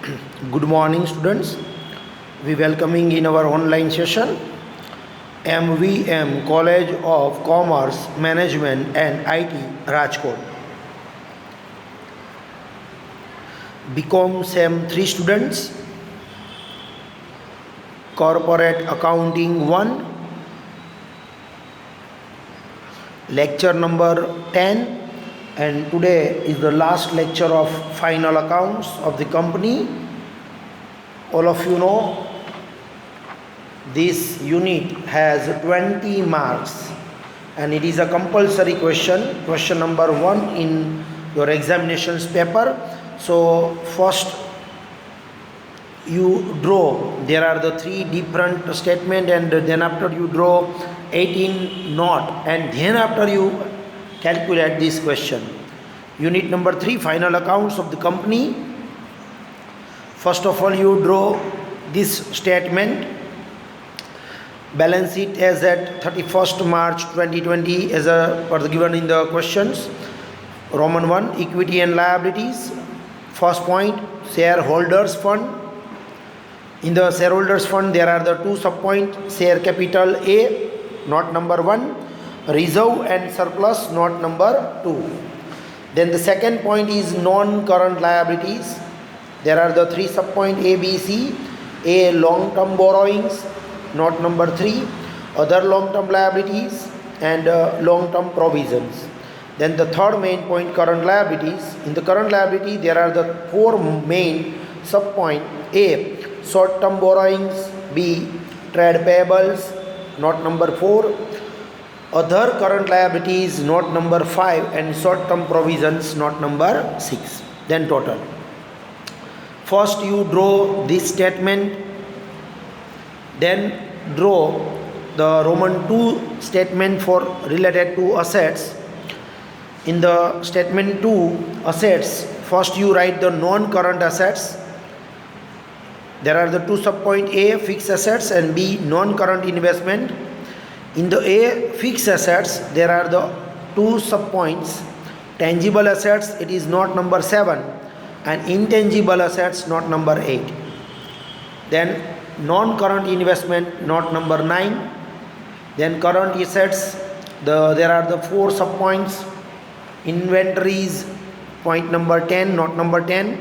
Good morning, students. We welcoming in our online session MVM College of Commerce, Management and IT, Rajkot. BCom SEM 3 students, Corporate Accounting 1, lecture number 10, and today is the last lecture of final accounts of the company. All of you know this unit has 20 marks and it is a compulsory question number 1 in your examinations paper. So first you draw, there are the 3 different statement, and then after you draw 18 knot, and then after you calculate this question. Unit number 3, final accounts of the company. First of all, you draw this statement. Balance sheet as at 31st March 2020 as per given in the questions. Roman 1, equity and liabilities. First point, shareholders fund. In the shareholders fund there are the 2 subpoints: share capital A, note number 1, reserve and surplus, note number 2. Then the second point is non-current liabilities. There are the 3 subpoints A, B, C. A, long-term borrowings, note number 3, other long-term liabilities and long-term provisions. Then the third main point, current liabilities. In the current liability there are the 4 main subpoints: A, short-term borrowings, B, trade payables, note number 4, other current liabilities, note number 5, and short-term provisions, note number 6. Then total. First you draw this statement, then draw the Roman 2 statement for related to assets. In the statement 2 assets, first you write the non-current assets. There are the 2 subpoints: A, fixed assets, and B, non-current investment. In the A, fixed assets, there are the 2 subpoints: tangible assets, it is note number 7, and intangible assets, note number 8. Then non-current investment, note number 9. Then current assets, there are the 4 subpoints: inventories, point number 10, note number 10.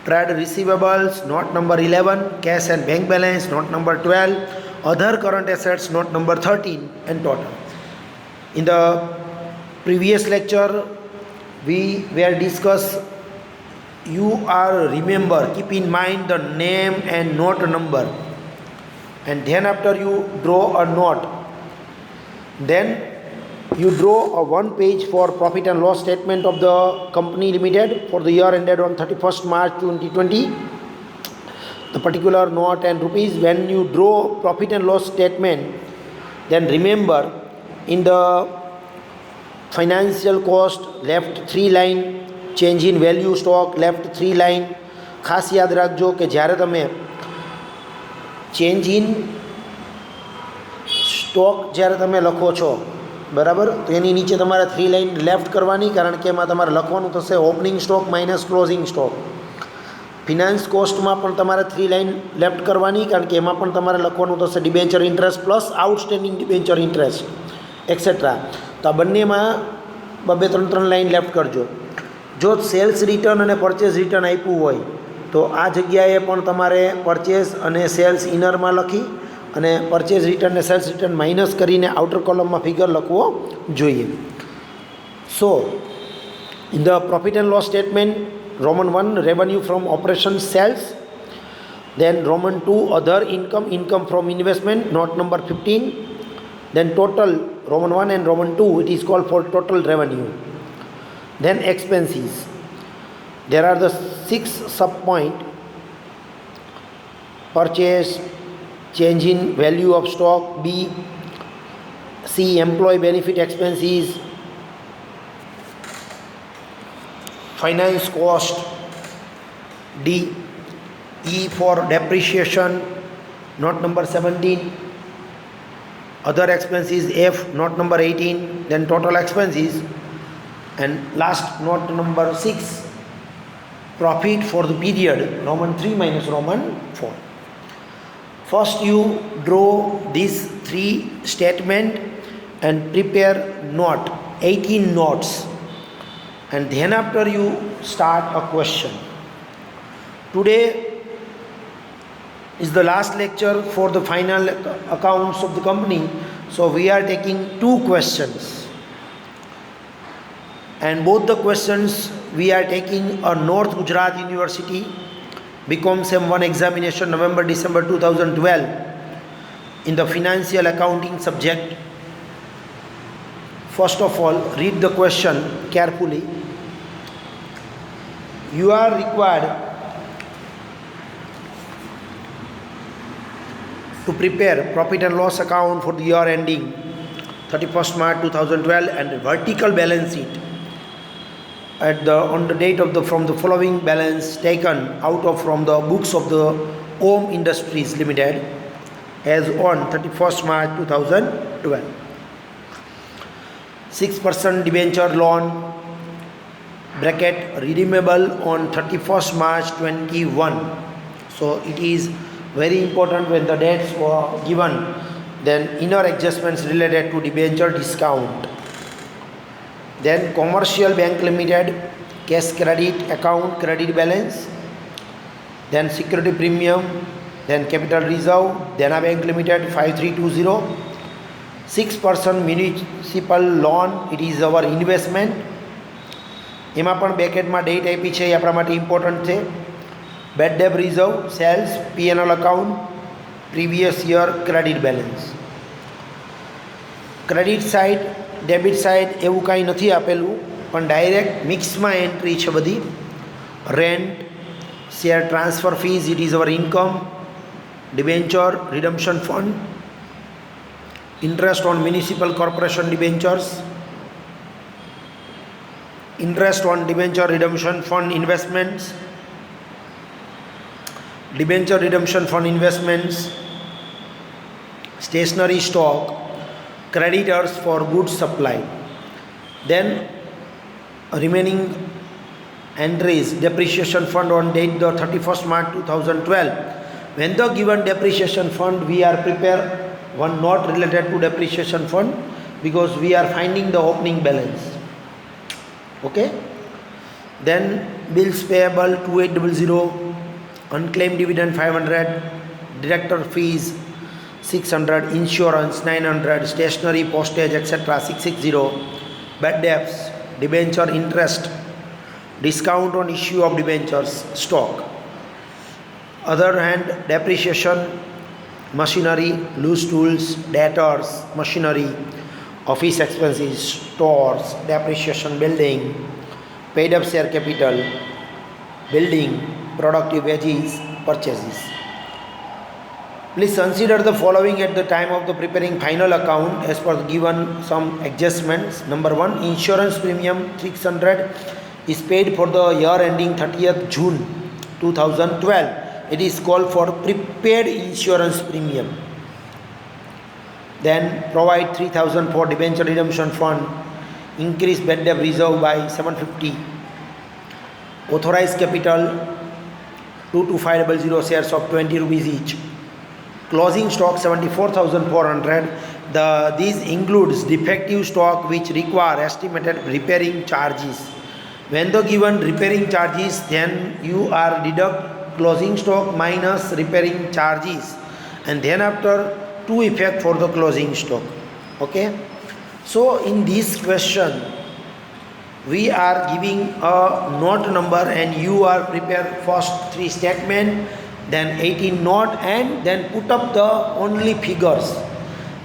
Trade receivables, note number 11. Cash and bank balance, note number 12. Other current assets, note number 13, and total. In the previous lecture we were discussed, you are remember, keep in mind the name and note number, and then after you draw a note, then you draw a 1 page for profit and loss statement of the company limited for the year ended on 31st March 2020. The particular note and rupees. When you draw profit and loss statement, then remember in the financial cost left 3 line, change in value stock left 3 line. ખાસ યાદ રાખજો કે જ્યારે તમે change in stock જ્યારે તમે લખો છો, બરાબર, તો એની નીચે તમારે 3 લાઇન લેફ્ટ કરવાની, કારણ કે એમાં તમારે લખવાનું થશે opening stock minus closing stock. Finance કોસ્ટમાં પણ તમારે 3 લાઇન લેફ્ટ કરવાની, કારણ કે એમાં પણ તમારે લખવાનું થશે debenture interest plus outstanding debenture interest et cetera. તો આ બંનેમાં 2-3 લાઇન લેફ્ટ કરજો. જો સેલ્સ રિટર્ન અને પરચેઝ રિટર્ન આપ્યું હોય તો આ જગ્યાએ પણ તમારે પરચેઝ અને સેલ્સ ઇનરમાં લખી અને પરચેઝ રિટર્ન અને સેલ્સ રિટર્ન માઇનસ કરીને આઉટર કોલમમાં ફિગર લખવો જોઈએ. સો in the profit and loss statement, Roman 1, revenue from operations, sales. Then Roman 2, other income from investment, note number 15. Then total, Roman 1 and Roman 2, it is called for total revenue. Then expenses. There are the 6 subpoint: purchase, change in value of stock, B. C, employee benefit expenses, finance cost, D. E for depreciation, note number 17. Other expenses, F, note number 18. Then total expenses, and last note number 6, profit for the period Roman 3 minus Roman 4. First you draw these three statement and prepare note, 18 notes, and then after you start a question. Today is the last lecture for the final accounts of the company, so we are taking two questions, and both the questions we are taking are North Gujarat University BCom Sem 1 examination November December 2012 in the financial accounting subject. First of all, read the question carefully. You are required to prepare profit and loss account for the year ending 31st March 2012 and vertical balance sheet on the date of from the following balance taken out of from the books of the Om Industries Limited as on 31st March 2012. 6% debenture loan bracket redeemable on 31st March 21. So it is very important when the dates were given, then inner adjustments related to debenture discount. Then Commercial Bank Limited cash credit account credit balance, then security premium, then capital reserve, Dena Bank Limited 5320, 6% municipal loan, it is our investment. એમાં પણ બ્રેકેટમાં date આપી છે, એ આપણા માટે important છે. Bad debt reserve, sales, P&L account, previous year credit balance. Credit side debit side એવું કાંઈ નથી આપેલું, પણ ડાયરેક્ટ મિક્સમાં એન્ટ્રી છે બધી. Rent, share transfer fees, it is our income. Debenture redemption fund, interest on municipal corporation debentures, interest on debenture redemption fund investments, debenture redemption fund investments, stationery stock, creditors for goods supply. Then remaining entries, depreciation fund on date the 31st March 2012. When the given depreciation fund, we are prepare one note related to depreciation fund because we are finding the opening balance. Okay, then bills payable 2800, unclaimed dividend 500, director fees 600, insurance 900, stationery, postage, etc. 660, bad debts, debenture interest, discount on issue of debentures, stock. Other hand, depreciation, machinery, loose tools, debtors, machinery, office expenses, stores, depreciation building, paid up share capital, building, productive wages, purchases. Please consider the following at the time of the preparing final account as per given some adjustments. Number 1, insurance premium 600 is paid for the year ending 30th June 2012. It is called for prepaid insurance premium. Then provide 3000 for debenture redemption fund, increase bad debt reserve by 750, authorized capital 22500 shares of 20 rupees each, closing stock 74400. These includes defective stock which require estimated repairing charges. When the given repairing charges, then you are deduct closing stock minus repairing charges, and then after to effect for the closing stock. Okay, so in this question we are giving a note number and you are prepare first 3 statement, then 18 note, and then put up the only figures,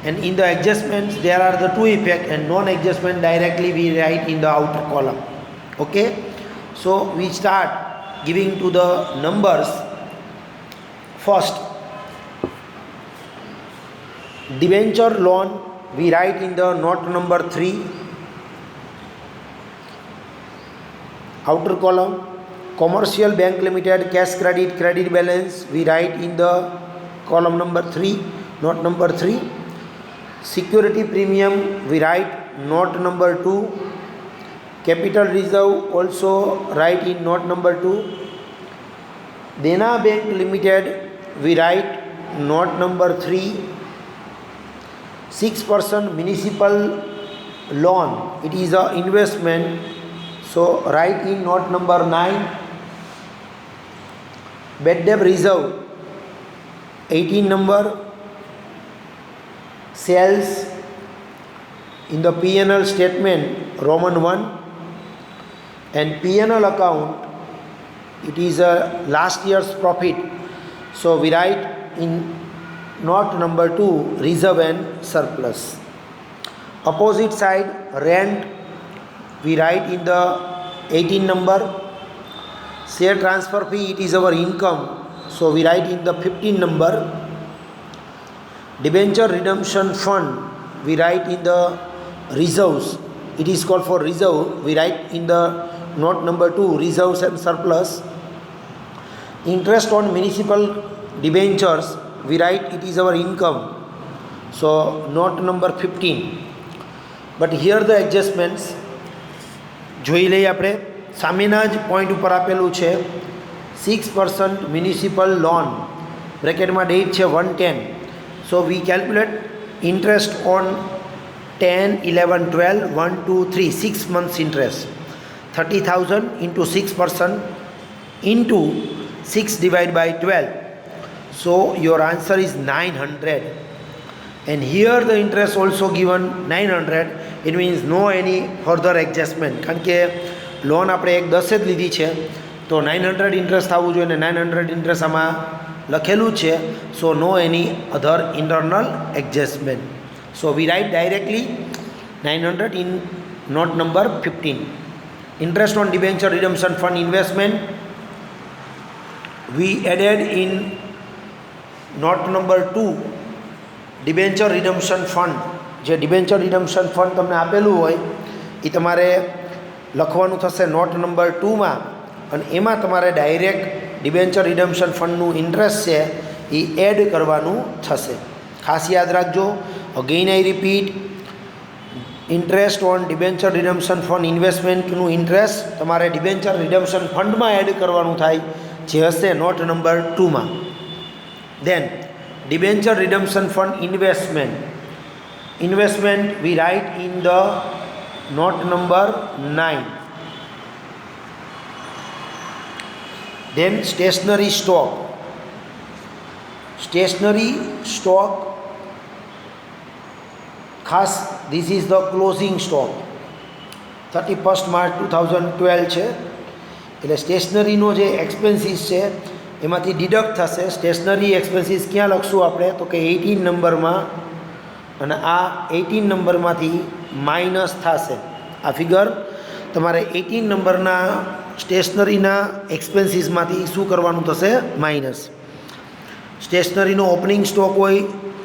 and in the adjustments there are the 2 effect and non adjustment directly we write in the outer column. Okay, so we start giving to the numbers. First, debenture loan we write in the note number 3, outer column. Commercial Bank Limited cash credit credit balance we write in the column number 3, note number 3. Security premium we write note number 2. Capital reserve also write in note number 2. Dena Bank Limited, we write note number 3, 6% municipal loan. It is a investment. So write in note number 9. Bad debt reserve, 18 number. Sales in the P&L statement, Roman 1, and P&L account, it is a last year's profit. So we write in note number 2, reserve and surplus. Opposite side, rent, we write in the 18 number. Share transfer fee, it is our income, so we write in the 15 number. Debenture redemption fund, we write in the reserves, it is called for reserve, we write in the note number 2, reserves and surplus. Interest on municipal debentures, we write it is our income, so note number 15. But here the adjustments જોઈ લઈએ આપણે. સામેના જ point ઉપર આપેલું છે 6% municipal loan, બ્રેકેટમાં date છે 1/10. So we calculate interest on 10, 11, 12, 1, 2, 3, 6 months interest. 30,000 into 6% into 6 divided by 12. So your answer is 900. And here the interest also given 900. It means no any further adjustment. કારણ કે loan આપણે 10 જ લીધી છે, તો 900 interest આવવું જોઈએ, અને 900 ઇન્ટરેસ્ટ આમાં લખેલું છે. So no any other internal adjustment. So we write directly 900 in note number 15. Interest on debenture redemption fund investment, we added in note number 2 debenture redemption fund. જે ડિબેન્ચર રિડમ્પશન ફંડ તમને આપેલું હોય એ તમારે લખવાનું થશે નોટ નંબર 2માં, અને એમાં તમારે ડાયરેક્ટ ડિબેન્ચર રિડમ્પશન ફંડનું ઇન્ટરેસ્ટ છે એ એડ કરવાનું થશે. ખાસ યાદ રાખજો. Again I repeat, interest on debenture redemption fund ઇન્વેસ્ટમેન્ટનું ઇન્ટરેસ્ટ તમારે ડિબેન્ચર રિડમ્પશન ફંડમાં એડ કરવાનું થાય, જે હશે નોટ નંબર 2માં. Then debenture redemption fund investment we write in the note number 9. Then stationery stock. ખાસ this is the closing stock. 31st March 2012 છે, એટલે સ્ટેશનરીનો જે એક્સપેન્સીસ છે એમાંથી ડિડક્ટ થશે. સ્ટેશનરી એક્સપેન્સીસ ક્યાં લખશું આપણે, તો કે 18 નંબરમાં, અને આ 18 નંબરમાંથી માઇનસ થશે. આ ફિગર તમારે 18 નંબરના સ્ટેશનરીના એક્સપેન્સીસમાંથી શું કરવાનું થશે, માઇનસ. સ્ટેશનરીનો ઓપનિંગ સ્ટોક હોય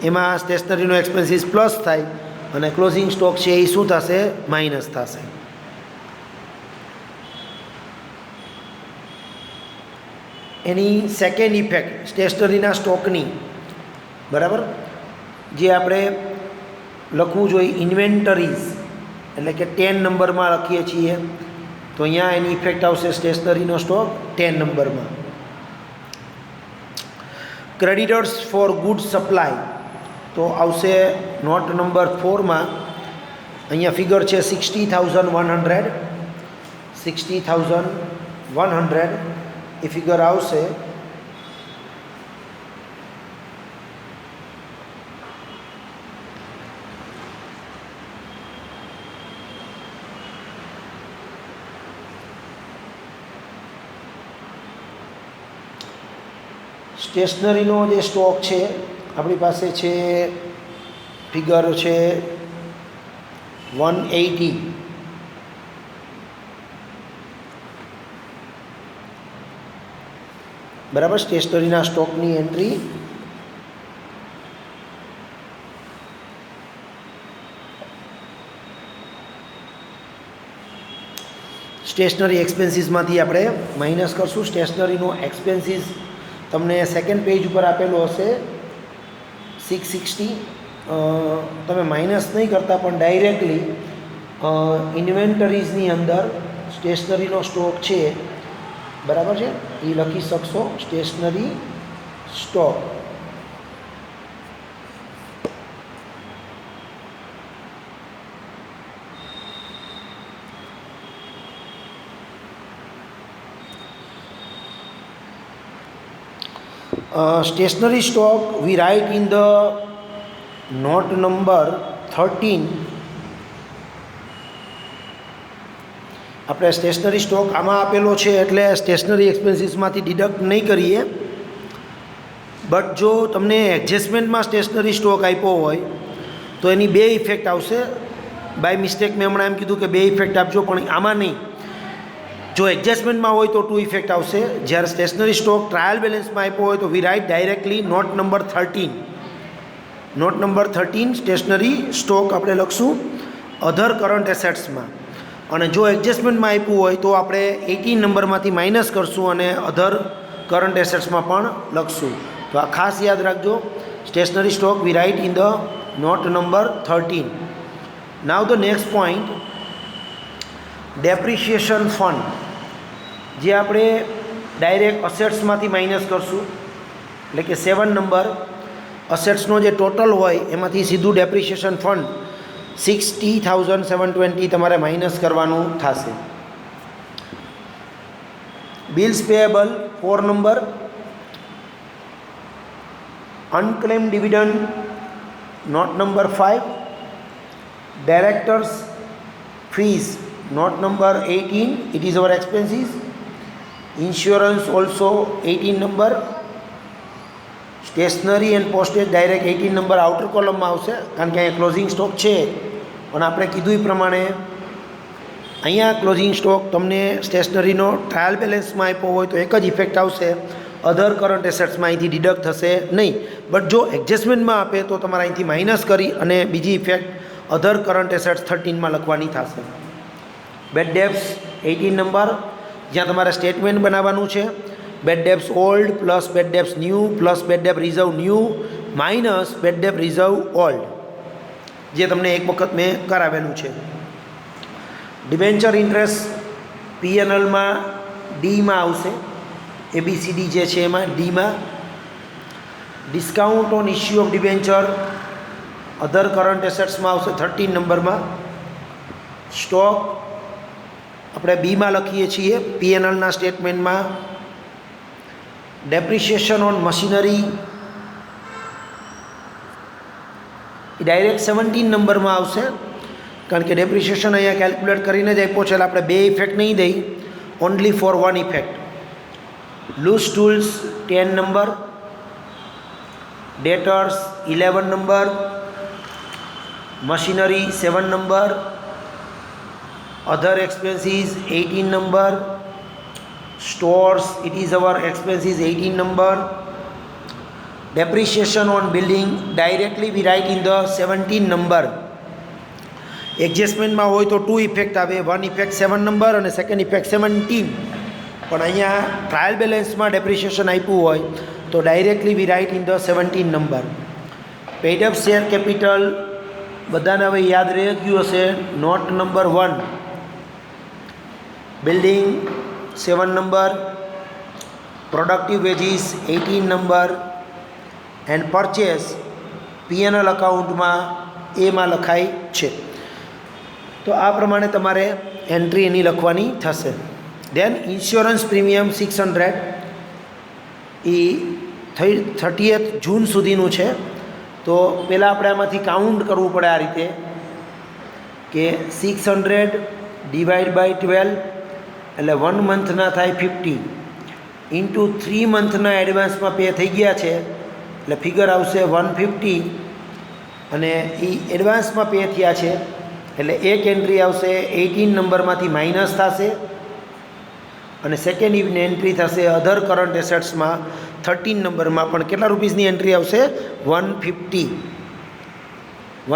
એમાં સ્ટેશનરીનો એક્સપેન્સીસ પ્લસ થાય, અને ક્લોઝિંગ સ્ટોક છે એ શું થશે, માઇનસ થશે. એની સેકન્ડ ઇફેક્ટ સ્ટેશનરીના સ્ટોકની, બરાબર, જે આપણે લખવું જોઈએ ઇન્વેન્ટરીઝ, એટલે કે 10 નંબરમાં લખીએ છીએ, તો અહીંયા એની ઇફેક્ટ આવશે સ્ટેશનરીનો સ્ટોક 10 નંબરમાં. ક્રેડિટર્સ ફોર ગુડ સપ્લાય, તો આવશે નોટ નંબર 4માં. અહીંયા ફિગર છે 60,100. 60,100 એ ફિગર આવશે. સ્ટેશનરીનો જે સ્ટોક છે આપણી પાસે છે, ફિગર છે 180. બરાબર, સ્ટેશનરીના સ્ટોકની એન્ટ્રી. સ્ટેશનરી એક્સપેન્સીસમાંથી આપણે માઇનસ કરશું. સ્ટેશનરીનો એક્સપેન્સીસ તમને સેકન્ડ પેજ ઉપર આપેલું હશે 660. તમે માઇનસ નહીં કરતા, પણ ડાયરેક્ટલી ઇન્વેન્ટરીઝની અંદર સ્ટેશનરીનો સ્ટોક છે બરાબર છે, એ લખી શકશો stationery stock. Stationery stock we write in the note number 13. આપણે સ્ટેશનરી સ્ટોક આમાં આપેલો છે એટલે સ્ટેશનરી એક્સપેન્સીસમાંથી ડિડક્ટ નહીં કરીએ, બટ જો તમને એડજસ્ટમેન્ટમાં સ્ટેશનરી સ્ટોક આપ્યો હોય તો એની બે ઇફેક્ટ આવશે. બાય મિસ્ટેક મેં હમણાં એમ કીધું કે બે ઇફેક્ટ આપજો, પણ આમાં નહીં. જો એડજસ્ટમેન્ટમાં હોય તો 2 ઇફેક્ટ આવશે. જ્યારે સ્ટેશનરી સ્ટોક ટ્રાયલ બેલેન્સમાં આપ્યો હોય તો we write directly note number 13. Note number 13 stationery stock આપણે લખશું અધર કરંટ એસેટ્સમાં, અને જો એડજસ્ટમેન્ટમાં આપ્યું હોય તો આપણે 18 નંબરમાંથી માઇનસ કરશું અને અધર કરંટ એસેટ્સમાં પણ લખશું. તો આ ખાસ યાદ રાખજો. Stationery stock we write in the note number 13. Now the next point, depreciation fund, જે આપણે ડાયરેક્ટ અસેટ્સમાંથી માઇનસ કરશું. એટલે કે 7 નંબર અસેટ્સનો જે ટોટલ હોય એમાંથી સીધું ડેપ્રિશિએશન ફંડ 60,720 તમારે માઇનસ કરવાનું થશે. Bills payable 4 number, unclaim dividend note number 5, directors fees note number 18, it is our expenses. Insurance also 18 number. Stationery and postage direct 18 number outer column માં આવશે, કારણ કે અહીંયા ક્લોઝિંગ સ્ટોક છે. પણ આપણે કીધું એ પ્રમાણે અહીંયા ક્લોઝિંગ સ્ટોક તમને સ્ટેશનરીનો ટ્રાયલ બેલેન્સમાં આપ્યો હોય તો એક જ ઇફેક્ટ આવશે, અધર કરંટ એસેટ્સમાં અહીંથી ડિડક્ટ થશે નહીં. બટ જો એડજસ્ટમેન્ટમાં આપે તો તમારે અહીંથી માઇનસ કરી અને બીજી ઇફેક્ટ અધર કરંટ એસેટ્સ 13માં લખવાની થશે. બેડ ડેબ્સ 18 નંબર, જ્યાં તમારે સ્ટેટમેન્ટ બનાવવાનું છે. Bad debts old plus bad debts new plus bad debt reserve new minus bad debt reserve old, જે તમને એક વખત મેં કરાવેલું છે. ડિબેન્ચર ઇન્ટરેસ્ટ પીએનએલમાં ડીમાં આવશે, એબીસીડી જે છે એમાં ડીમાં. Discount on issue of debenture other current એસેટ્સમાં આવશે 13 નંબરમાં. સ્ટોક આપણે બીમાં લખીએ છીએ પીએનએલના સ્ટેટમેન્ટમાં. Depreciation on machinery A direct 17 નંબરમાં આવશે, કારણ કે ડેપ્રિશિએશન અહીંયા કેલ્ક્યુલેટ કરીને જ આપ્યો છે એટલે આપણે બે ઇફેક્ટ નહીં દઈ, only for 1 effect. Loose tools 10 number, debtors 11 number, machinery 7 number, other expenses 18 number, stores it is our expenses 18 number, depreciation on building directly we write in the 17 number. એડજસ્ટમેન્ટમાં હોય તો 2 ઇફેક્ટ આવે, 1 ઇફેક્ટ 7 નંબર અને second effect 17. પણ અહીંયા trial બેલેન્સમાં depreciation આપ્યું હોય તો directly we write in the 17 number. Paid up share capital બધાને હવે યાદ રહી ગયું હશે, note number 1. Building 7 number, productive wages 18 number, and purchase PNL અકાઉન્ટમાં એમાં લખાય છે. તો આ પ્રમાણે તમારે એન્ટ્રી એની લખવાની થશે. દેન ઇન્સ્યોરન્સ પ્રીમિયમ 600 એ 30th જૂન સુધીનું છે. તો પહેલાં આપણે આમાંથી કાઉન્ટ કરવું પડે આ રીતે કે 600 ડિવાઈડ બાય 12 એટલે 1 મંથના થાય 50 ઇન્ટુ 3 મંથના એડવાન્સમાં પે થઈ ગયા છે એટલે ફિગર આવશે 150, અને એ એડવાન્સમાં પે થયા છે એટલે એક એન્ટ્રી આવશે 18 નંબરમાંથી માઇનસ થશે, અને સેકન્ડ એન્ટ્રી થશે અધર કરંટ એસેટ્સમાં 13 નંબરમાં, પણ કેટલા રૂપીસની એન્ટ્રી આવશે 150.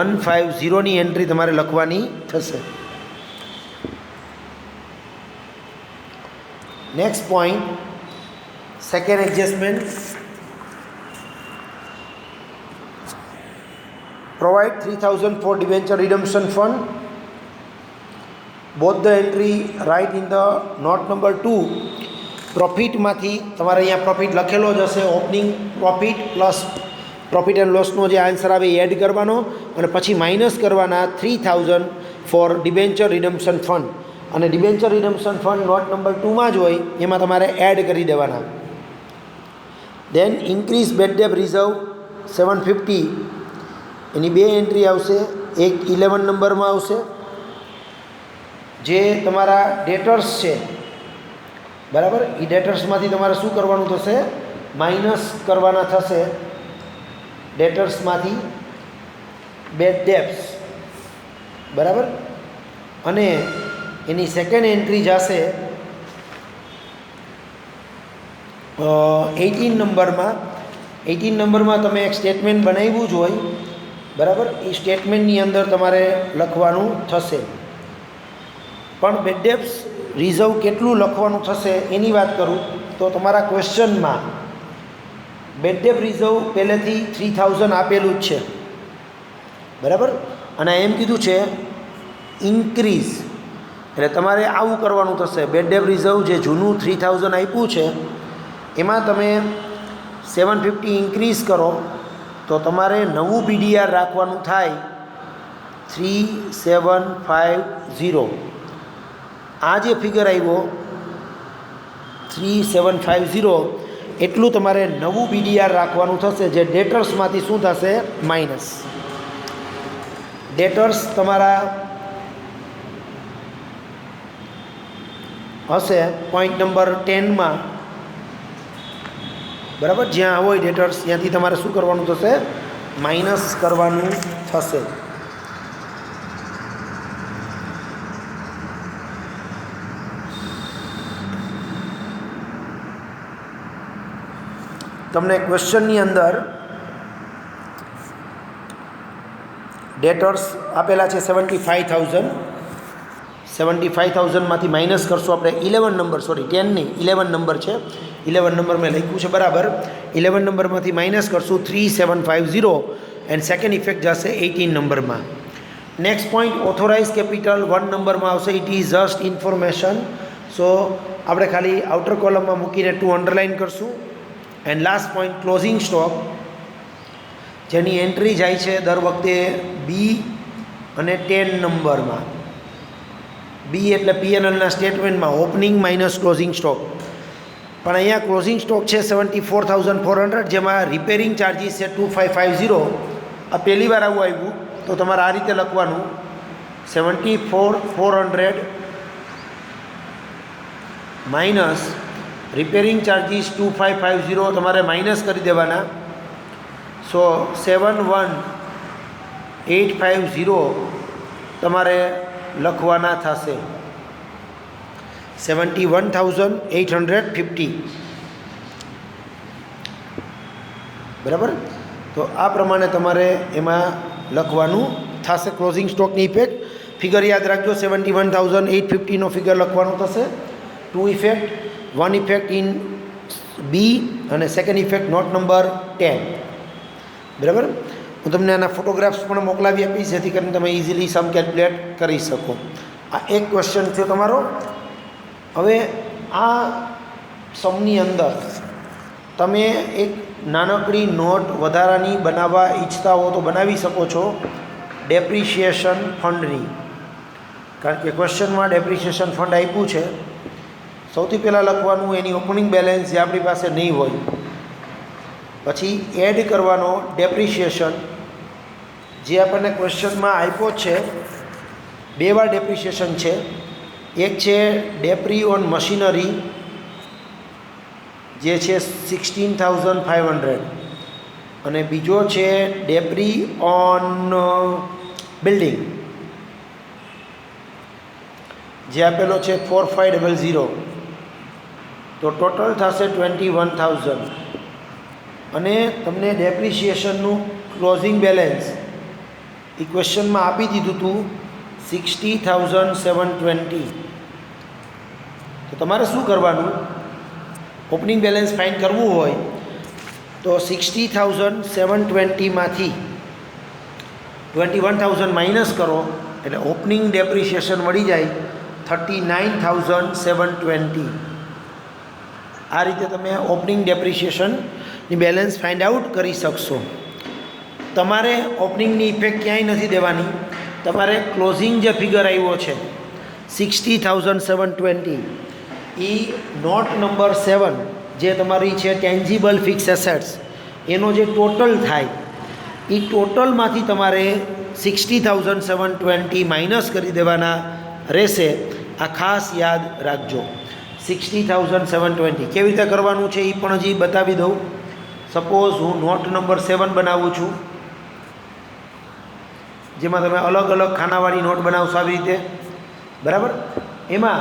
150ની એન્ટ્રી તમારે લખવાની થશે. Next point, second adjustment. provide 3000 for debenture redemption fund. Both the entry write in the note number 2. પ્રોફિટમાંથી તમારે અહીંયા પ્રોફિટ લખેલો જ હશે, opening profit plus profit and લોસનો જે આન્સર આવે એ એડ કરવાનો અને પછી માઇનસ કરવાના 3000 ફોર ડિબેન્ચર રિડમ્પશન ફંડ. અને debenture redemption fund not number 2માં જ હોય, એમાં તમારે એડ કરી દેવાના. દેન ઇન્ક્રીઝ બેડ ડેપ રિઝર્વ 750, એની બે એન્ટ્રી આવશે. એક 11 નંબરમાં આવશે, જે તમારા ડેટર્સ છે, બરાબર. એ ડેટર્સમાંથી તમારે શું કરવાનું થશે? માઇનસ કરવાના થશે ડેટર્સમાંથી બેડ ડેપ્સ, બરાબર. અને એની સેકન્ડ એન્ટ્રી જશે 18 નંબરમાં. 18 નંબરમાં તમે એક સ્ટેટમેન્ટ બનાવ્યું જ હોય, બરાબર. એ સ્ટેટમેન્ટની અંદર તમારે લખવાનું થશે. પણ બેડ ડેપ્સ રિઝર્વ કેટલું લખવાનું થશે એની વાત કરું તો તમારા ક્વેશ્ચનમાં બેડ ડેપ રિઝર્વ પહેલેથી 3000 આપેલું જ છે, બરાબર. અને એમ કીધું છે ઇન્ક્રીઝ, એટલે તમારે આવું કરવાનું થશે. બેડ ડેપ રિઝર્વ જે જૂનું 3000 આપ્યું છે એમાં તમે 750 ઇન્ક્રીઝ કરો તો તમારે નવું BDR રાખવાનું થાય 3750. આ જે ફિગર આવ્યો 3750 એટલું તમારે નવું BDR રાખવાનું થશે, જે ડેટર્સમાંથી શું થશે? માઇનસ. ડેટર્સ તમારા હશે પોઈન્ટ નંબર 10માં, બરાબર. જ્યાં હોય ડેટર્સ ત્યાંથી તમારે શું કરવાનું થશે? માઇનસ કરવાનું થશે. તમને ક્વેશ્ચનની અંદર ડેટર્સ આપેલા છે 75,000. 75,000માંથી માઇનસ કરશું આપણે 11 નંબર, સોરી 10 નહીં, 11 નંબર છે. 11 નંબર મેં લખ્યું છે, બરાબર. 11 નંબરમાંથી માઇનસ કરશું 3750 એન્ડ સેકન્ડ ઇફેક્ટ જશે 18 નંબરમાં. નેક્સ્ટ પોઈન્ટ ઓથોરાઇઝ કેપિટલ 1 નંબરમાં આવશે. It is just information. So આપણે ખાલી આઉટર કોલમમાં મૂકીને 2 અંડરલાઇન કરશું. And last point closing stock, જેની એન્ટ્રી જાય છે દર વખતે બી અને 10 નંબરમાં. બી એટલે P&Lના સ્ટેટમેન્ટમાં ઓપનિંગ માઇનસ ક્લોઝિંગ સ્ટોક. પણ અહીંયા ક્લોઝિંગ સ્ટોક છે 74,400, જેમાં રિપેરિંગ ચાર્જીસ છે 2550. આ પહેલી વાર આવું આવ્યું તો તમારે આ રીતે લખવાનું 74,400 માઇનસ રિપેરિંગ ચાર્જીસ 2550 તમારે માઇનસ કરી દેવાના. સો 71,850 તમારે લખવાના થશે. 71,850, બરાબર. તો આ પ્રમાણે તમારે એમાં લખવાનું થશે ક્લોઝિંગ સ્ટોકની ઇફેક્ટ. ફિગર યાદ રાખજો, 71,850નો ફિગર લખવાનું થશે. 2 ઇફેક્ટ, 1 ઇફેક્ટ ઇન બી અને સેકન્ડ ઇફેક્ટ નોટ નંબર 10, બરાબર. હું તમને આના ફોટોગ્રાફ્સ પણ મોકલાવી આપીશ, જેથી કરીને તમે ઇઝીલી સમ કેલ્ક્યુલેટ કરી શકો. આ એક ક્વેશ્ચન છે તમારો. હવે આ સમની અંદર તમે એક નાનકડી નોટ વધારાની બનાવવા ઈચ્છતા હો તો બનાવી શકો છો, ડેપ્રિશિએશન ફંડની. કારણ કે ક્વેશ્ચનમાં ડેપ્રિશિએશન ફંડ આપ્યું છે. સૌથી પહેલાં લખવાનું એની ઓપનિંગ બેલેન્સ જે આપણી પાસે નહીં હોય, પછી એડ કરવાનો ડેપ્રિશિએશન જે આપણને ક્વેશ્ચનમાં આપ્યો છે. 2 વાર ડેપ્રિશિએશન છે. એક છે ડેપ્રી ઓન મશીનરી, જે છે 16,500, અને બીજો છે ડેપ્રી ઓન બિલ્ડિંગ, જે આપેલો છે 4,500. તો ટોટલ થશે 21,000. અને તમને ડેપ્રિશિએશનનું ક્લોઝિંગ બેલેન્સ એ ક્વેશ્ચનમાં આપી દીધું હતું 60,720. તો તમારે શું કરવાનું? ઓપનિંગ બેલેન્સ ફાઇન્ડ કરવું હોય તો 60,720માંથી 21,000 માઇનસ કરો એટલે ઓપનિંગ ડેપ્રિશિએશન મળી જાય 39,720. आ रीते तमे ओपनिंग डेप्रिसिएशननी बेलेन्स फाइंड आउट करी शकशो। तमारे ओपनिंगनी इफेक्ट क्यांय नथी देवानी, तमारे क्लोजिंग जे फिगर आव्यो छे 60,720 ई नोट नंबर 7 जे तमारी छे टेन्जिबल फिक्स एसेट्स एनो जे टोटल थाय ई टोટલમાંથી તમારે 60,720 માઇનસ કરી દેવાના રહેશે। આ ખાસ યાદ રાખજો। 60,720 કેવી રીતે કરવાનું છે એ પણ હજી બતાવી દઉં। સપોઝ હું નોટ નંબર 7 બનાવું છું, જેમાં તમે અલગ અલગ ખાનાવાળી નોટ બનાવશો આવી રીતે, બરાબર। એમાં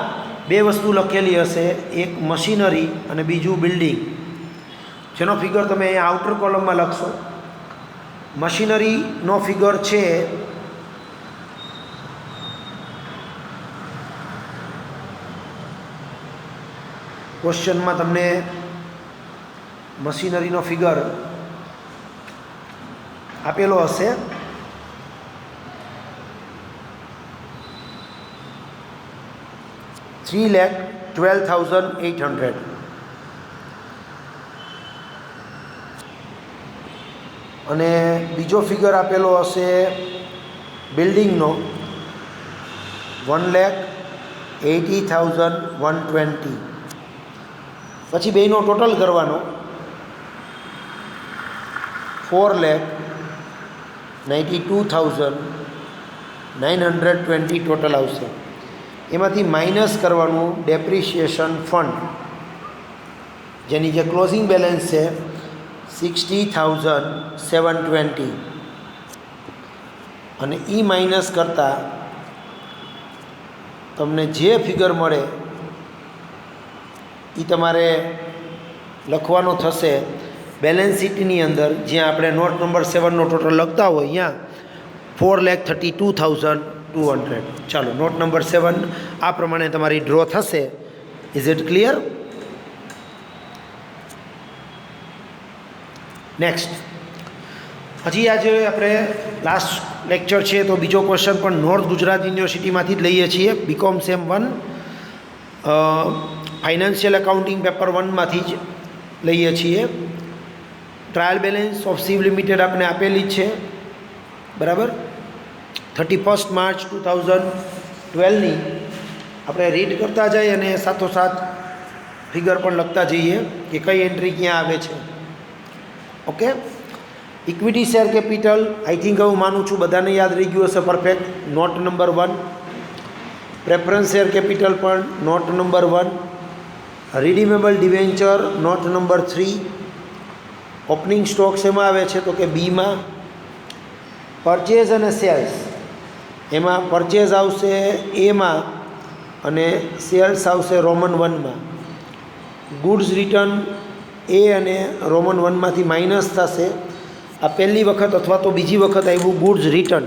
બે વસ્તુ લખેલી હશે, એક મશીનરી અને બીજું બિલ્ડિંગ, જેનો ફિગર તમે અહીંયા આઉટર કોલમમાં લખશો। મશીનરીનો ફિગર છે ક્વેશ્ચનમાં તમને મશીનરીનો ફિગર આપેલો હશે, $3,12,800। અને બીજો ફિગર આપેલો હશે બિલ્ડિંગનો 1,80,120। પછી બેનો ટોટલ કરવાનો 4,92,920 ટોટલ આવશે। એમાંથી માઇનસ કરવાનું ડેપ્રિસિએશન ફંડ, જેની જે ક્લોઝિંગ બેલેન્સ છે 60,720, અને એ માઇનસ કરતાં તમને જે ફિગર મળે એ તમારે લખવાનો થશે બેલેન્સ શીટની અંદર, જ્યાં આપણે નોટ નંબર 7નો ટોટલ લખતા હોય ત્યાં 4,32,200। ચાલો, નોટ નંબર 7 આ પ્રમાણે તમારી ડ્રો થશે। Is it clear? નેક્સ્ટ, હજી આજે આપણે લાસ્ટ લેક્ચર છે તો બીજો ક્વેશ્ચન પણ નોર્થ ગુજરાત યુનિવર્સિટીમાંથી જ લઈએ છીએ, BCom sem 1 financial accounting paper 1માંથી જ લઈએ છીએ। Trial balance of Shiv limited આપણે આપેલી જ છે, બરાબર। 31 માર્ચ 2012ની આપણે રીડ કરતા જઈએ અને સાથોસાથ ફિગર પણ લખતા જઈએ કે કઈ એન્ટ્રી ક્યાં આવે છે। Okay, equity share capital I think હું માનું છું બધાને યાદ રહી ગયું હશે perfect, note number 1। Preference share capital પણ note number 1। Redeemable debenture note number 3। Opening stock શેમાં આવે છે તો કે બીમાં। પરચેઝ અને સેલ્સ એમાં પરચેઝ આવશે એમાં અને સેલ્સ આવશે રોમન 1માં। ગુડ્સ રિટર્ન એ અને રોમન 1માંથી માઇનસ થશે। આ પહેલી વખત અથવા તો બીજી વખત આવ્યું ગુડ્સ રિટર્ન,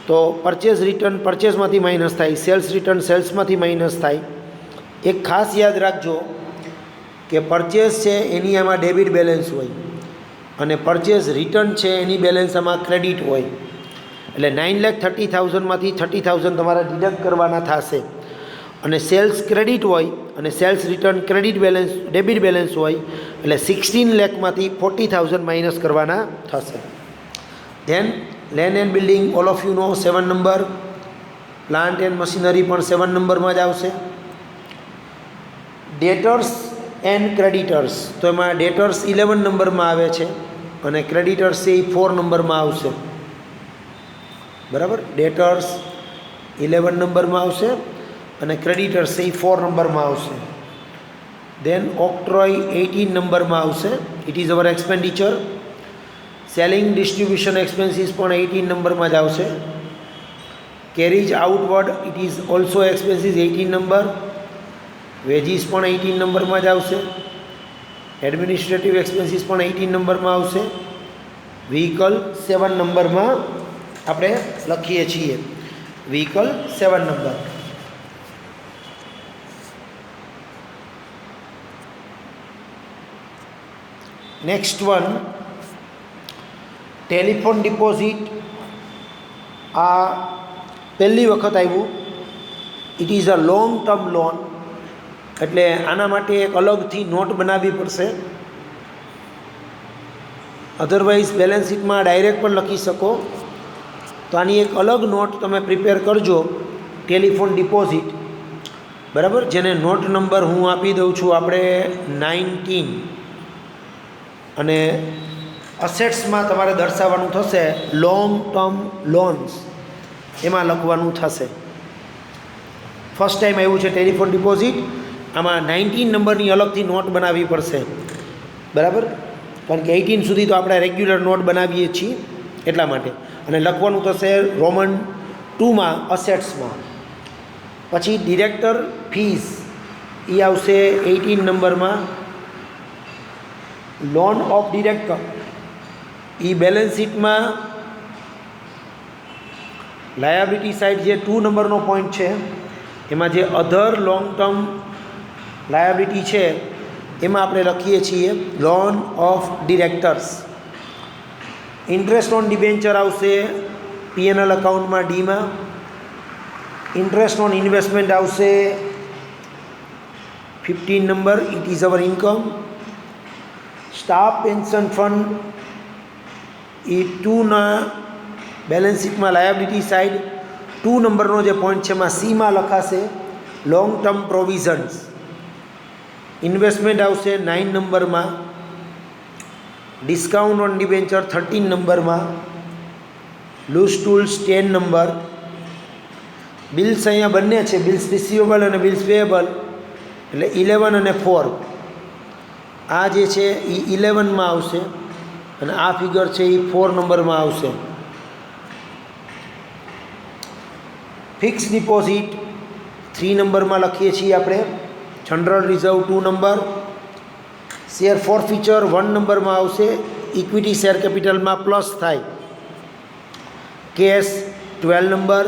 તો પરચેઝ રિટર્ન પરચેઝમાંથી માઇનસ થાય, સેલ્સ રિટર્ન સેલ્સમાંથી માઇનસ થાય। એક ખાસ યાદ રાખજો કે પરચેઝ છે એની આમાં ડેબિટ બેલેન્સ હોય અને પરચેઝ રિટર્ન છે એની બેલેન્સ આમાં ક્રેડિટ હોય। એટલે 9,30,000માંથી 30,000 તમારા ડિડક્ટ કરવાના થશે, અને સેલ્સ ક્રેડિટ હોય અને sales return credit balance debit balance હોય, એટલે 16 લાખમાંથી 40,000 માઇનસ કરવાના થશે। Then land and building all of you know 7 number, plant and machinery પણ 7 નંબરમાં જ આવશે। ડેટર્સ એન્ડ ક્રેડિટર્સ, તો એમાં ડેટર્સ 11 નંબરમાં આવે છે અને ક્રેડિટર્સ એ 4 નંબરમાં આવશે, બરાબર। ડેટર્સ 11 નંબરમાં આવશે અને ક્રેડિટર્સ એ 4 નંબરમાં આવશે। દેન ઓક્ટ્રોય 18 નંબરમાં આવશે, it is our expenditure. Selling distribution expenses પણ 18 નંબરમાં જ આવશે। Carriage outward it is also expenses 18 number. Wages પણ 18 નંબરમાં જ આવશે। એડમિનિસ્ટ્રેટિવ એક્સપેન્સીસ પણ 18 નંબરમાં આવશે। વ્હીકલ 7 નંબરમાં આપણે લખીએ છીએ, vehicle 7 number. Next one, telephone deposit, આ પહેલી વખત આવ્યું। It is a long term loan એટલે આના માટે એક અલગથી નોટ બનાવવી પડશે. અધરવાઇઝ બેલેન્સ શીટમાં ડાયરેક્ટ પણ લખી શકો. તો આની એક અલગ નોટ તમે પ્રિપેર કરજો. ટેલિફોન ડિપોઝિટ, બરાબર, જેને નોટ નંબર હું આપી દઉં છું આપણે 19. અને અસેટ્સમાં તમારે દર્શાવવાનું થશે લોંગ ટર્મ લોન્સ, એમાં લખવાનું થશે. ફર્સ્ટ ટાઈમ આવ્યું છે ટેલિફોન ડિપોઝિટ. આમાં 19 નંબરની અલગથી નોટ બનાવવી પડશે, બરાબર, કારણ કે 18 સુધી તો આપણે રેગ્યુલર નોટ બનાવીએ છીએ એટલા માટે. અને લખવાનું થશે રોમન 2માં અસેટ્સમાં. પછી ડિરેક્ટર ફીસ એ આવશે 18 નંબરમાં. Loan of director A balance શીટમાં લાયબિલિટી સાઇડ જે 2 નંબરનો પોઈન્ટ છે એમાં જે અધર લોંગ ટર્મ લાયબિલિટી છે એમાં આપણે લખીએ છીએ loan of directors. Interest on debenture આવશે પીએનએલ અકાઉન્ટમાં ડીમાં. ઇન્ટરેસ્ટ ઓન ઇન્વેસ્ટમેન્ટ આવશે 15 number, it is our income. Staff pension fund એ 2ના બેલેન્સ શીટમાં લાયબિલિટી સાઇડ 2 નંબરનો જે પોઈન્ટ છે એમાં સીમાં લખાશે લોંગ ટર્મ પ્રોવિઝન્સ. ઇન્વેસ્ટમેન્ટ આવશે 9 નંબરમાં. ડિસ્કાઉન્ટ ઓન ડિબેન્ચર 13 નંબરમાં. Loose tools 10 number. બિલ્સ અહીંયા બંને છે, બિલ્સ રિસીવેબલ અને બિલ્સ પેએબલ, એટલે 11 અને 4. આ જે છે એ 11માં આવશે અને આ ફિગર છે એ 4 નંબરમાં આવશે. ફિક્સ ડિપોઝિટ 3 નંબરમાં લખીએ છીએ આપણે. General reserve 2 number. Share forfeiture 1 નંબરમાં આવશે. ઇક્વિટી શેર કેપિટલમાં પ્લસ થાય. Cash 12 number.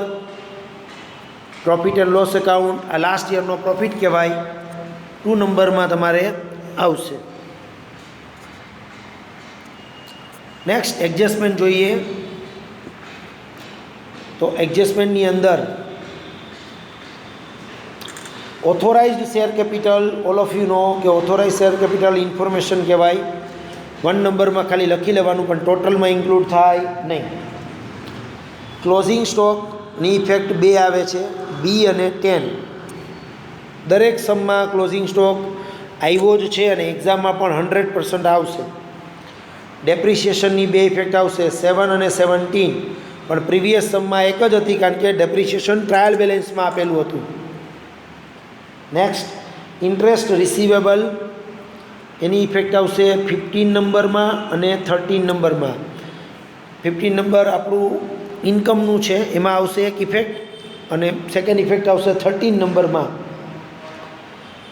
Profit and loss account આ લાસ્ટ યરનો પ્રોફિટ કહેવાય, 2 નંબરમાં તમારે આવશે. નેક્સ્ટ એડજસ્ટમેન્ટ જોઈએ. તો એડજસ્ટમેન્ટની અંદર authorised share capital, all of you નો કે ઓથોરાઇઝ શેર કેપિટલ ઇન્ફોર્મેશન કહેવાય. 1 નંબરમાં ખાલી લખી લેવાનું, પણ ટોટલમાં ઇન્ક્લુડ થાય નહીં. ક્લોઝિંગ સ્ટોકની ઇફેક્ટ 2 આવે છે, બી અને 10. દરેક સમમાં ક્લોઝિંગ સ્ટોક આવ્યો જ છે અને એક્ઝામમાં પણ 100% આવશે. ડેપ્રિસિએશનની 2 ઇફેક્ટ આવશે, 7 અને 17, પણ પ્રીવિયસ સમમાં એક જ હતી કારણ કે ડેપ્રિસિએશન ટ્રાયલ બેલેન્સમાં આપેલું હતું. નેક્સ્ટ ઇન્ટરેસ્ટ રિસીવેબલ, એની ઇફેક્ટ આવશે 15 નંબરમાં અને 13 નંબરમાં. 15 નંબર આપણું ઇન્કમનું છે, એમાં આવશે એક ઇફેક્ટ, અને સેકન્ડ ઇફેક્ટ આવશે 13 નંબરમાં.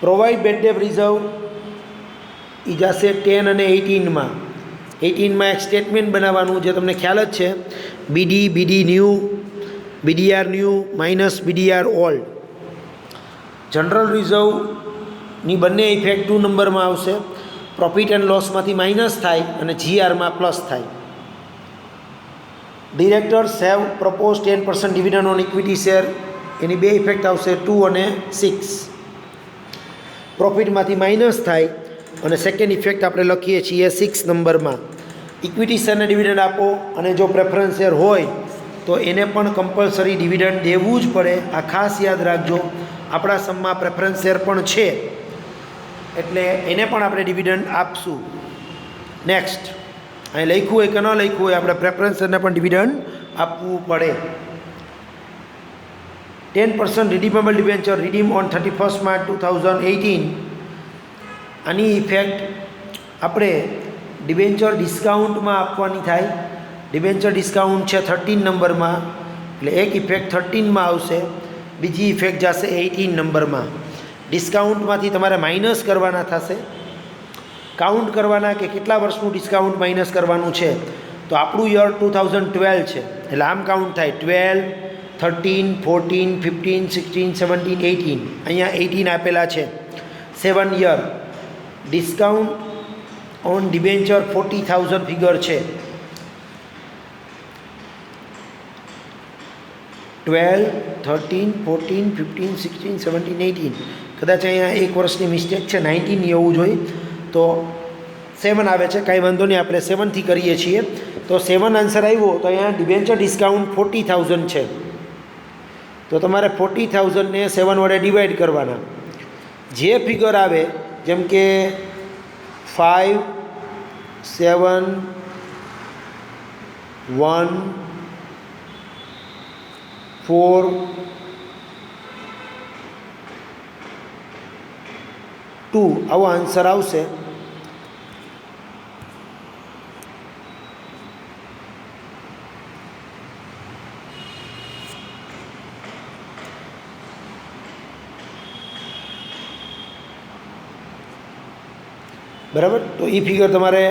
પ્રોવાઈડ બેડ ડેટ રિઝર્વ એ જશે 10 અને 18માં. 18માં એક સ્ટેટમેન્ટ બનાવવાનું, જે તમને ખ્યાલ જ છે, BD new, BDR new minus BDR old. General રિઝર્વની બંને ઇફેક્ટ 2 નંબરમાં આવશે. પ્રોફિટ એન્ડ લોસમાંથી માઇનસ થાય અને જીઆરમાં પ્લસ થાય. Directors have propose 10% dividend on equity share, any 2 effect આવશે 2 અને 6. પ્રોફિટમાંથી માઇનસ થાય અને સેકન્ડ ઇફેક્ટ આપણે લખીએ છીએ 6 નંબરમાં. ઇક્વિટી શેરને ડિવિડન્ડ આપો અને જો પ્રેફરન્સ શેર હોય તો એને પણ કમ્પલસરી ડિવિડન્ડ દેવું જ પડે. આ ખાસ યાદ રાખજો. આપણા સમમાં પ્રેફરન્સ શેર પણ છે એટલે એને પણ આપણે ડિવિડન્ડ આપશું. નેક્સ્ટ, અહીં લખ્યું હોય કે ન લખ્યું હોય, આપણે પ્રેફરન્સ શેરને પણ ડિવિડન્ડ આપવું પડે. 10% redeemable debenture redeem on 31 March 2018. આની ઇફેક્ટ આપણે ડિબેન્ચર ડિસ્કાઉન્ટમાં આપવાની થાય. ડિબેન્ચર ડિસ્કાઉન્ટ છે 13 નંબરમાં, એટલે એક ઇફેક્ટ 13માં આવશે, બીજી ઇફેક્ટ જશે 18 નંબરમાં. ડિસ્કાઉન્ટમાંથી તમારે માઇનસ કરવાના થશે. કાઉન્ટ કરવાના કે કેટલા વર્ષનું ડિસ્કાઉન્ટ માઇનસ કરવાનું છે. તો આપણું યર 2012 છે, એટલે આમ કાઉન્ટ થાય 12, 13, 14, 15, 16, 17, 18. અહીંયા 18 આપેલા છે. 7 year. Discount on debenture 40,000 figure છે. 12, 13, 14, 15, 16, 17, 18. કદાચ અહીંયા 1 વર્ષની મિસ્ટેક છે, 19 એવું જોઈએ, તો 7 આવે છે. કાંઈ વાંધો નહીં, આપણે 7થી કરીએ છીએ. તો 7 આન્સર આવ્યો. તો અહીંયા ડિબેન્ચર ડિસ્કાઉન્ટ 40,000 છે. તો તમારે 40,000ને 7 વડે ડિવાઈડ કરવાના. જે ફિગર આવે, જેમ કે 5, 7, 1, 4, 2 આવો આન્સર આવશે. બરાબર. તો એ ફિગર તમારે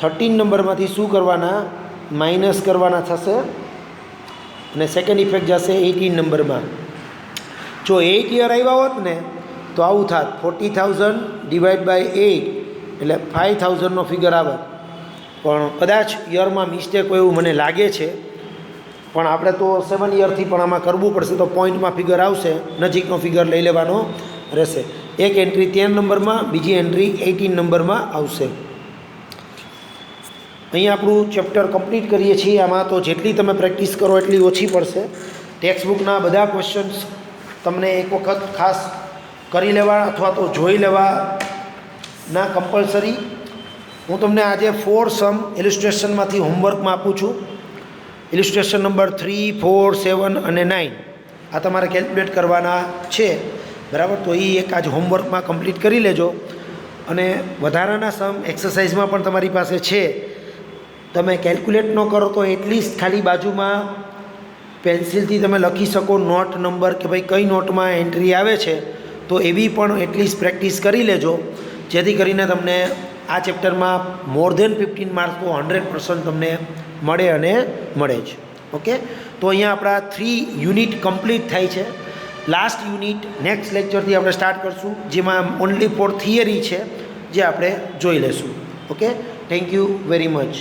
13 નંબરમાંથી શું કરવાના, માઇનસ કરવાના થશે, અને સેકન્ડ ઇફેક્ટ જશે 18 નંબરમાં. જો 8 યર આવ્યા હોત ને તો આવું થાત, 40,000 ડિવાઈડ બાય 8 એટલે 5,000નો ફિગર આવે. પણ કદાચ યરમાં મિસ્ટેક હોય એવું મને લાગે છે, પણ આપણે તો 7 યરથી પણ આમાં કરવું પડશે. તો પોઈન્ટમાં ફિગર આવશે, નજીકનો ફિગર લઈ લેવાનો રહેશે. એક એન્ટ્રી 13 નંબરમાં, બીજી એન્ટ્રી 18 નંબરમાં આવશે. અહીંયા આપણું ચેપ્ટર કમ્પ્લીટ કરીએ છીએ. આમાં તો જેટલી તમે પ્રેક્ટિસ કરો એટલી ઓછી પડશે. ટેક્સ્ટબુકના બધા ક્વેશ્ચન્સ તમને એક વખત ખાસ કરી લેવા અથવા તો જોઈ લેવાના કમ્પલસરી. હું તમને આજે 4 સમ ઇલિસ્ટ્રેશનમાંથી હોમવર્કમાં આપું છું. ઇલિસ્ટ્રેશન નંબર 3, 4, 7 અને 9 આ તમારે કેલ્ક્યુલેટ કરવાના છે. બરાબર. તો એ એક આજ હોમવર્કમાં કમ્પ્લીટ કરી લેજો. અને વધારાના સમ એક્સરસાઇઝમાં પણ તમારી પાસે છે. તમે કેલ્ક્યુલેટ ન કરો તો એટલીસ્ટ ખાલી બાજુમાં પેન્સિલથી તમે લખી શકો નોટ નંબર, કે ભાઈ કઈ નોટમાં એન્ટ્રી આવે છે. તો એવી પણ એટલીસ્ટ પ્રેક્ટિસ કરી લેજો, જેથી કરીને તમને આ ચેપ્ટરમાં મોર ધેન 15 માર્ક્સ તો 100% તમને મળે અને મળે જ. ઓકે. તો અહીંયા આપણા 3 યુનિટ કમ્પ્લીટ થાય છે. લાસ્ટ યુનિટ નેક્સ્ટ લેક્ચરથી આપણે સ્ટાર્ટ કરશું, જેમાં ઓનલી ફોર થિયરી છે, જે આપણે જોઈ લેશું. Okay. Thank you very much.